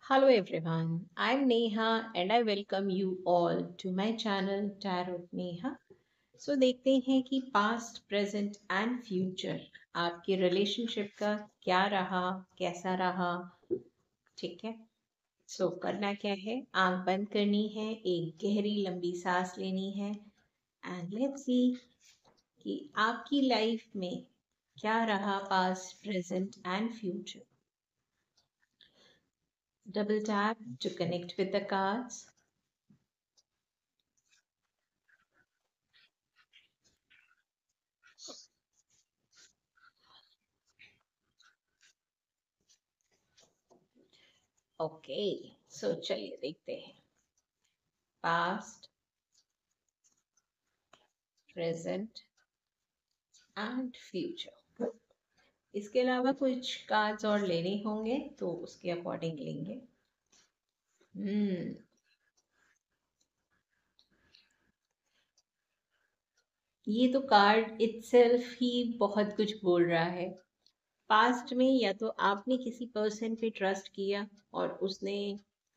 Hello everyone, I'm Neha and I welcome you all to my channel Tarot Neha. So देखते हैं कि past, present and future आपके relationship का क्या रहा, कैसा रहा, ठीक है। सो करना क्या है, आंख बंद करनी है, एक गहरी लंबी सांस लेनी है एंड लेट्स सी कि आपकी लाइफ में क्या रहा past, present and future. Double tap to connect with the cards. Okay, so चलिए देखते हैं पास्ट, प्रेजेंट एंड फ्यूचर। इसके अलावा कुछ कार्ड्स और लेने होंगे तो उसके अकॉर्डिंग लेंगे। हम्म ये तो कार्ड इटसेल्फ ही बहुत कुछ बोल रहा है। पास्ट में या तो आपने किसी पर्सन पे ट्रस्ट किया और उसने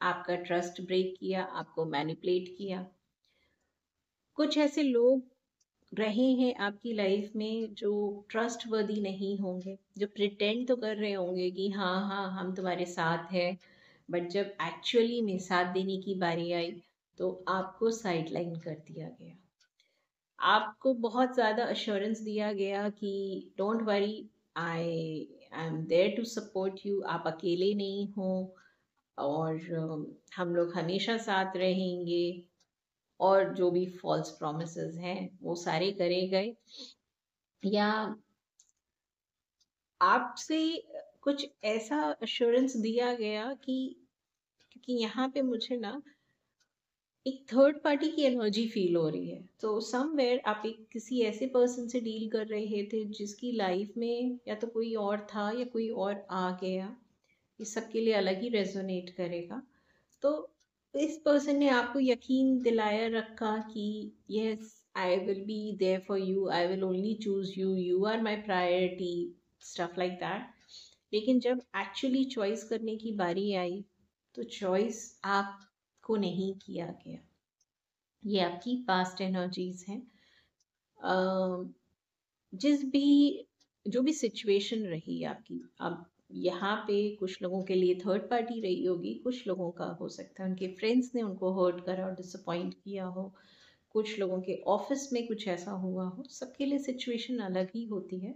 आपका ट्रस्ट ब्रेक किया, आपको मैनिपुलेट किया। कुछ ऐसे लोग रहे हैं आपकी लाइफ में जो ट्रस्टवर्दी नहीं होंगे, जो प्रिटेंड तो कर रहे होंगे कि हाँ हाँ हम तुम्हारे साथ हैं, बट जब एक्चुअली में साथ देने की बारी आई तो आपको साइडलाइन कर दिया गया। आपको बहुत ज़्यादा अश्योरेंस दिया गया कि don't worry, I am there to support you, आप अकेले नहीं हो और हम लोग हमेशा साथ रहेंगे। और जो भी फॉल्स प्रोमिसेस हैं वो सारे करे गए, या आपसे कुछ ऐसा अश्योरेंस दिया गया कि क्योंकि यहाँ पे मुझे ना एक थर्ड पार्टी की एनर्जी फील हो रही है। तो समवेयर आप एक किसी ऐसे पर्सन से डील कर रहे थे जिसकी लाइफ में या तो कोई और था या कोई और आ गया। ये सबके लिए अलग ही रेजोनेट करेगा। तो इस पर्सन ने आपको यकीन दिलाया रखा कि yes, I will be there for you, I will only choose you, you are my priority, stuff like that. लेकिन जब एक्चुअली चॉइस करने की बारी आई तो चॉइस आपको नहीं किया गया। ये आपकी पास्ट एनर्जीज हैं। जिस भी जो भी सिचुएशन रही आपकी, अब यहाँ पे कुछ लोगों के लिए थर्ड पार्टी रही होगी, कुछ लोगों का हो सकता है उनके फ्रेंड्स ने उनको हर्ट करा और डिसअपॉइंट किया हो, कुछ लोगों के ऑफिस में कुछ ऐसा हुआ हो, सबके लिए सिचुएशन अलग ही होती है।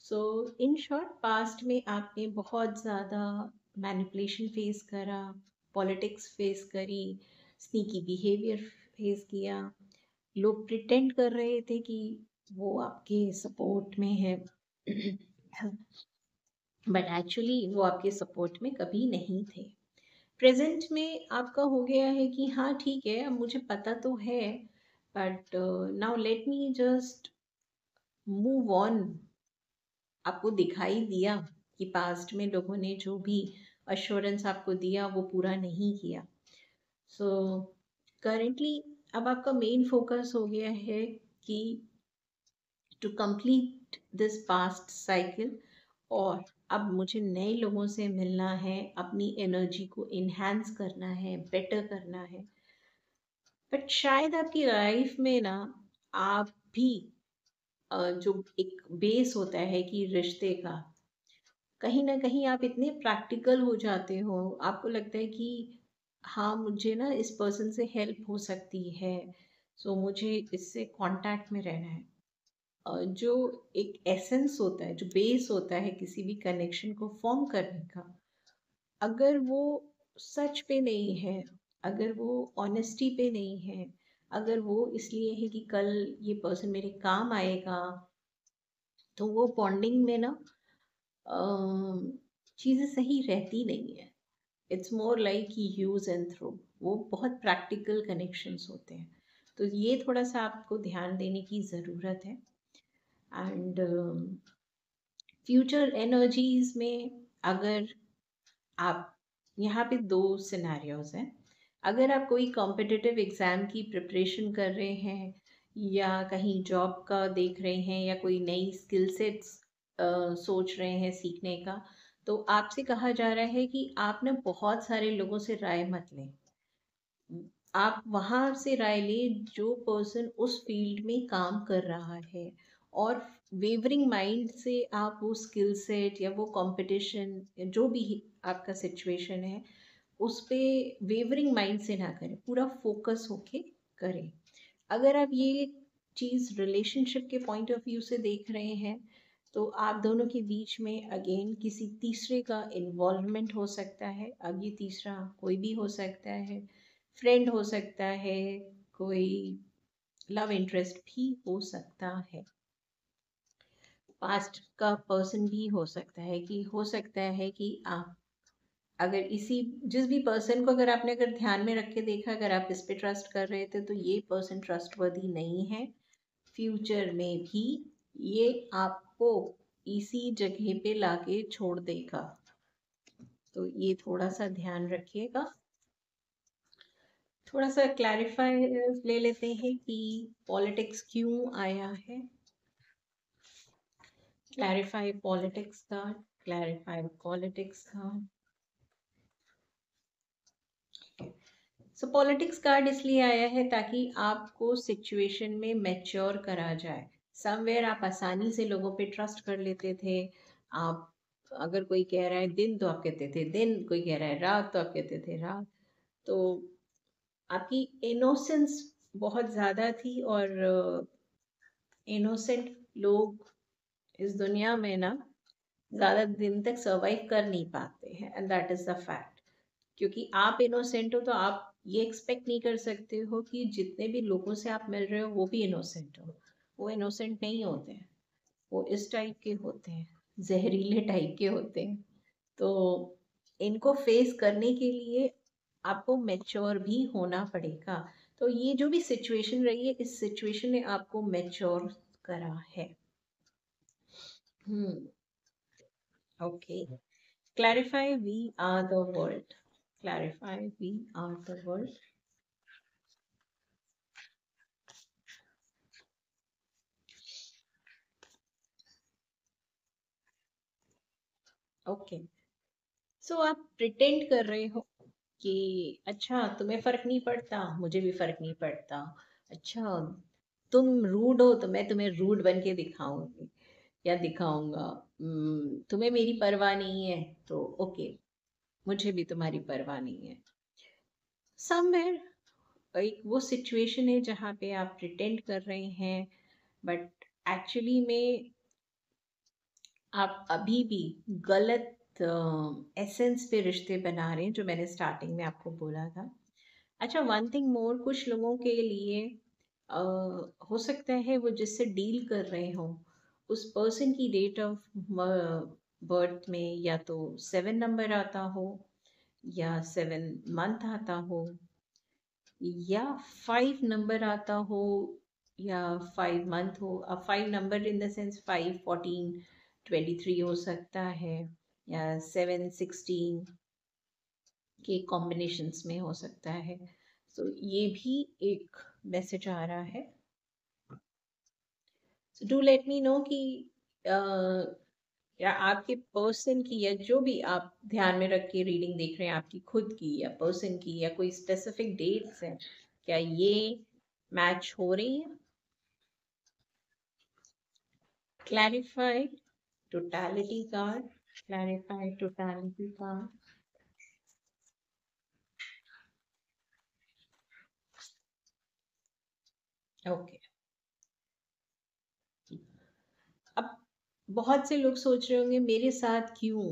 सो इन शॉर्ट, पास्ट में आपने बहुत ज़्यादा मैनिपुलेशन फेस करा, पॉलिटिक्स फेस करी, स्नीकी बिहेवियर फेस किया। लोग प्रिटेंड कर रहे थे कि वो आपके सपोर्ट में है बट एक्चुअली वो आपके सपोर्ट में कभी नहीं थे। प्रेजेंट में आपका हो गया है कि हाँ ठीक है, अब मुझे पता तो है, but now let me just move on. आपको दिखाई दिया कि पास्ट में लोगों ने जो भी अश्योरेंस आपको दिया वो पूरा नहीं किया। सो करेंटली अब आपका मेन फोकस हो गया है कि to complete this past cycle, और अब मुझे नए लोगों से मिलना है, अपनी एनर्जी को इन्हांस करना है, बेटर करना है। बट शायद आपकी लाइफ में ना आप भी जो एक बेस होता है कि रिश्ते का, कहीं ना कहीं आप इतने प्रैक्टिकल हो जाते हो, आपको लगता है कि हाँ मुझे ना इस पर्सन से हेल्प हो सकती है, सो मुझे इससे कांटेक्ट में रहना है। जो एक एसेंस होता है, जो बेस होता है किसी भी कनेक्शन को फॉर्म करने का, अगर वो सच पे नहीं है, अगर वो ऑनेस्टी पे नहीं है, अगर वो इसलिए है कि कल ये पर्सन मेरे काम आएगा, तो वो बॉन्डिंग में ना चीज़ें सही रहती नहीं है। It's more like use and throw. वो बहुत प्रैक्टिकल कनेक्शंस होते हैं। तो ये थोड़ा सा आपको ध्यान देने की ज़रूरत है। एंड फ्यूचर एनर्जीज में अगर आप, यहाँ पे दो सिनेरियोज हैं। अगर आप कोई कॉम्पिटिटिव एग्ज़ाम की प्रिपरेशन कर रहे हैं या कहीं जॉब का देख रहे हैं या कोई नई स्किल सेट्स सोच रहे हैं सीखने का, तो आपसे कहा जा रहा है कि आप ना बहुत सारे लोगों से राय मत लें। आप वहां से राय लें जो पर्सन उस फील्ड में काम कर रहा है, और वेवरिंग माइंड से आप वो स्किल सेट या वो कंपटीशन या जो भी आपका सिचुएशन है उस पे वेवरिंग माइंड से ना करें, पूरा फोकस होके करें। अगर आप ये चीज़ रिलेशनशिप के पॉइंट ऑफ व्यू से देख रहे हैं, तो आप दोनों के बीच में अगेन किसी तीसरे का इन्वॉल्वमेंट हो सकता है। अब ये तीसरा कोई भी हो सकता है, फ्रेंड हो सकता है, कोई लव इंटरेस्ट भी हो सकता है, पास्ट का पर्सन भी हो सकता है। कि आप अगर इसी जिस भी पर्सन को अगर आपने अगर ध्यान में रख के देखा, अगर आप इस पे ट्रस्ट कर रहे थे तो ये पर्सन ट्रस्टवर्दी नहीं है। फ्यूचर में भी ये आपको इसी जगह पे लाके छोड़ देगा, तो ये थोड़ा सा ध्यान रखिएगा। थोड़ा सा क्लैरिफाई ले लेते हैं कि पॉलिटिक्स क्यों आया है। Clarify politics card, clarify politics card. सो पॉलिटिक्स कार्ड इसलिए आया है ताकि आपको सिचुएशन में मैच्योर करा जाए। समवेयर आप आसानी से लोगों पे ट्रस्ट कर लेते थे। आप अगर कोई कह रहा है दिन तो आप कहते थे दिन, कोई कह रहा है रात तो आप कहते थे रात। तो आपकी इनोसेंस बहुत ज़्यादा थी, और इनोसेंट लोग इस दुनिया में ना ज़्यादा दिन तक सर्वाइव कर नहीं पाते हैं, and that is the fact. क्योंकि आप इनोसेंट हो तो आप ये एक्सपेक्ट नहीं कर सकते हो कि जितने भी लोगों से आप मिल रहे हो वो भी इनोसेंट हो। वो इनोसेंट नहीं होते हैं, वो इस टाइप के होते हैं, जहरीले टाइप के होते हैं। तो इनको फेस करने के लिए आपको मैच्योर भी होना पड़ेगा। तो ये जो भी सिचुएशन रही है, इस सिचुएशन ने आपको मैच्योर करा है। Okay. Clarify, we are the world. Clarify, we are the world. Okay. So आप प्रिटेंड कर रहे हो कि अच्छा तुम्हें फर्क नहीं पड़ता, मुझे भी फर्क नहीं पड़ता। अच्छा, तुम रूड हो तो मैं तुम्हें रूड बन के दिखाऊंगी या दिखाऊंगा। तुम्हें मेरी परवाह नहीं है तो ओके, मुझे भी तुम्हारी परवाह नहीं है। समवेयर एक वो सिचुएशन है जहाँ पे आप प्रिटेंड कर रहे हैं, बट एक्चुअली में आप अभी भी गलत एसेंस पे रिश्ते बना रहे हैं, जो मैंने स्टार्टिंग में आपको बोला था। अच्छा, वन थिंग मोर, कुछ लोगों के लिए अ, हो सकता है वो जिससे डील कर रहे हो उस पर्सन की डेट ऑफ बर्थ में या तो 7 नंबर आता हो, या 7 मंथ आता हो, या 5 नंबर आता हो, या 5 मंथ हो। अब 5 नंबर इन द सेंस 5, 14, 23 हो सकता है, या 7, 16 के कॉम्बिनेशंस में हो सकता है। तो ये भी एक मैसेज आ रहा है। So do let me know कि या आपके पर्सन की, या जो भी आप ध्यान में रख के रीडिंग देख रहे हैं, आपकी खुद की या पर्सन की, या कोई स्पेसिफिक डेट्स हैं, क्या ये मैच हो रही है। Clarify totality card, clarify totality card. Okay. अब बहुत से लोग सोच रहे होंगे मेरे साथ क्यों,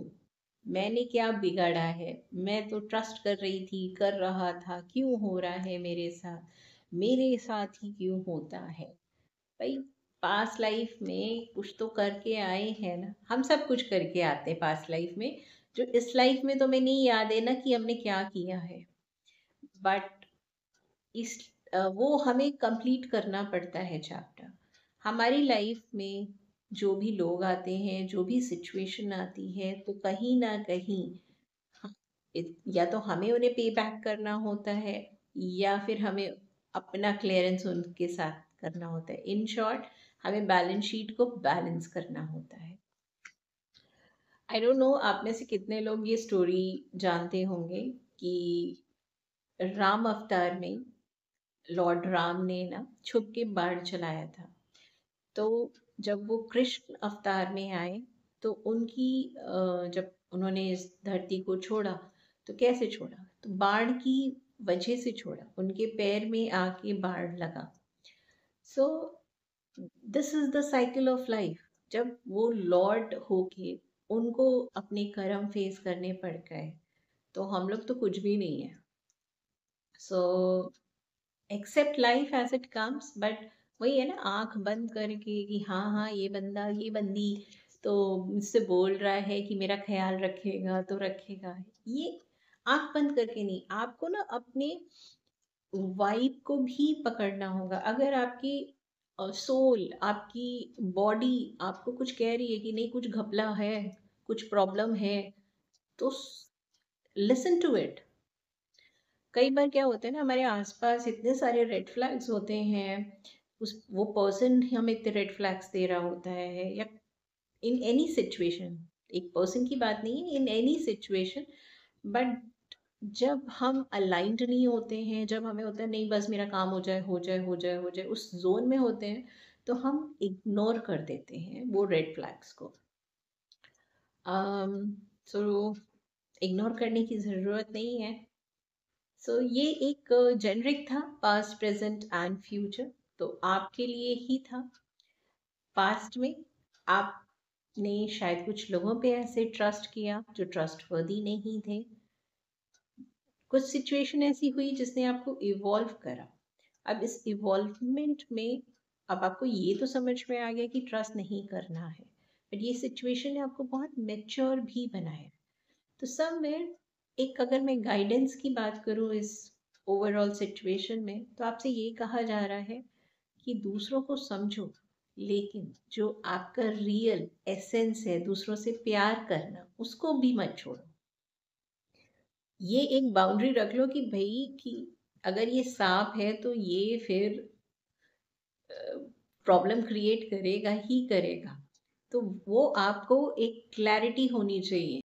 मैंने क्या बिगाड़ा है, मैं तो ट्रस्ट कर रही थी, कर रहा था, क्यों हो रहा है मेरे साथ ही क्यों होता है। भाई, पास्ट लाइफ में कुछ तो करके आए हैं ना, हम सब कुछ करके आते हैं पास्ट लाइफ में, जो इस लाइफ में तो हमें नहीं याद है ना कि हमने क्या किया है। बट इस वो हमें कंप्लीट करना पड़ता है चैप्टर। हमारी लाइफ में जो भी लोग आते हैं, जो भी सिचुएशन आती है, तो कहीं ना कहीं या तो हमें उन्हें पे बैक करना होता है, या फिर हमें अपना क्लियरेंस उनके साथ करना होता है। इन शॉर्ट, हमें बैलेंस शीट को बैलेंस करना होता है। आई डोंट नो आप में से कितने लोग ये स्टोरी जानते होंगे कि राम अवतार में लॉर्ड राम ने ना छुप के बाण चलाया था। तो जब वो कृष्ण अवतार में आए तो उनकी जब उन्होंने इस धरती को छोड़ा तो कैसे छोड़ा, तो बाण की वजह से छोड़ा, उनके पैर में आके बाण लगा। So this is the cycle of life. जब वो लॉर्ड होके उनको अपने कर्म फेस करने पड़ गए तो हम लोग तो कुछ भी नहीं है। So accept life as it comes, but वही है ना, आंख बंद करके कि हाँ हाँ ये बंदा ये बंदी तो मुझसे बोल रहा है कि मेरा ख्याल रखेगा तो रखेगा। ये आंख बंद करके नहीं, आपको ना अपने वाइब को भी पकड़ना होगा। अगर आपकी सोल, आपकी बॉडी आपको कुछ कह रही है कि नहीं कुछ घपला है, कुछ प्रॉब्लम है, तो लिसन टू इट। कई बार क्या होता है ना, हमारे आसपास इतने सारे रेड फ्लैग्स होते हैं, उस वो पर्सन हमें इतने रेड फ्लैग्स दे रहा होता है, या इन एनी सिचुएशन, एक पर्सन की बात नहीं है, इन एनी सिचुएशन। बट जब हम अलाइंड नहीं होते हैं, जब हमें होता है नहीं बस मेरा काम हो जाए हो जाए हो जाए हो जाए, उस जोन में होते हैं, तो हम इग्नोर कर देते हैं वो रेड फ्लैग्स को। सो इग्नोर करने की ज़रूरत नहीं है। सो ये एक जेनरिक था, पास्ट प्रेजेंट एंड फ्यूचर, तो आपके लिए ही था। पास्ट में आपने शायद कुछ लोगों पे ऐसे ट्रस्ट किया जो ट्रस्टवर्दी नहीं थे, कुछ सिचुएशन ऐसी हुई जिसने आपको इवॉल्व करा। अब इस इवॉल्वमेंट में अब आपको ये तो समझ में आ गया कि ट्रस्ट नहीं करना है, बट ये सिचुएशन ने आपको बहुत मेच्योर भी बनाया। तो समवेयर एक, अगर मैं गाइडेंस की बात करूँ इस ओवरऑल सिचुएशन में, तो आपसे ये कहा जा रहा है कि दूसरों को समझो, लेकिन जो आपका रियल एसेंस है, दूसरों से प्यार करना, उसको भी मत छोड़ो। ये एक बाउंड्री रख लो कि भाई कि अगर ये सांप है तो ये फिर प्रॉब्लम क्रिएट करेगा ही करेगा। तो वो आपको एक क्लैरिटी होनी चाहिए।